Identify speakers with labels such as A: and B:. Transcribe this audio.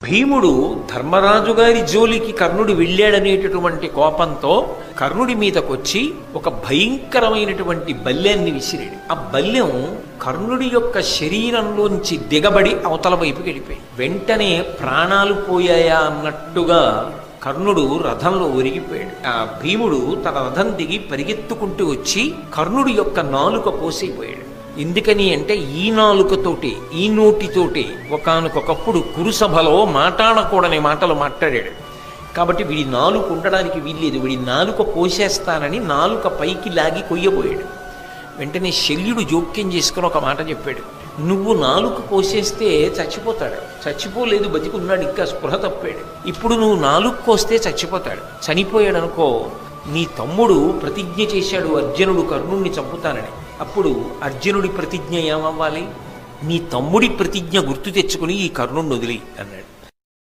A: భీముడు ధర్మరాజు గారి జోలికి కర్ణుడు వెళ్ళాడనేటటువంటి కోపంతో కర్ణుడి మీదకొచ్చి ఒక భయంకరమైనటువంటి బల్యాన్ని విసిరాడు. ఆ బల్యం కర్ణుడి యొక్క శరీరంలోంచి దిగబడి అవతల వైపుకి వెళ్ళిపోయి వెంటనే ప్రాణాలు పోయాయా అన్నట్టుగా కర్ణుడు రథంలో ఒరిగిపోయాడు. ఆ భీముడు తన రథం దిగి పరిగెత్తుకుంటూ వచ్చి కర్ణుడి యొక్క నాలుక కోసిపోయాడు. ఎందుకని అంటే ఈ నాలుకతోటి ఈ నోటితోటి ఒకానొకప్పుడు కురుసభలో మాట్లాడకూడని మాటలు మాట్లాడాడు. కాబట్టి వీడి నాలుక ఉండడానికి వీల్లేదు, వీడి నాలుక కోసేస్తానని నాలుక పైకి లాగి కొయ్యబోయాడు. వెంటనే శల్యుడు జోక్యం చేసుకుని ఒక మాట చెప్పాడు, నువ్వు నాలుక కోసేస్తే చచ్చిపోతాడు, చచ్చిపోలేదు బతికున్నాడు, ఇంకా స్పృహ తప్పాడు. ఇప్పుడు నువ్వు నాలుక కోస్తే చచ్చిపోతాడు, చనిపోయాడు అనుకో, నీ తమ్ముడు ప్రతిజ్ఞ చేశాడు అర్జునుడు కర్ణుణ్ణి చంపుతానని. అప్పుడు అర్జునుడి ప్రతిజ్ఞ ఏమవ్వాలి? నీ తమ్ముడి ప్రతిజ్ఞ గుర్తు తెచ్చుకుని ఈ కర్ణుణ్ణి వదిలి అన్నాడు.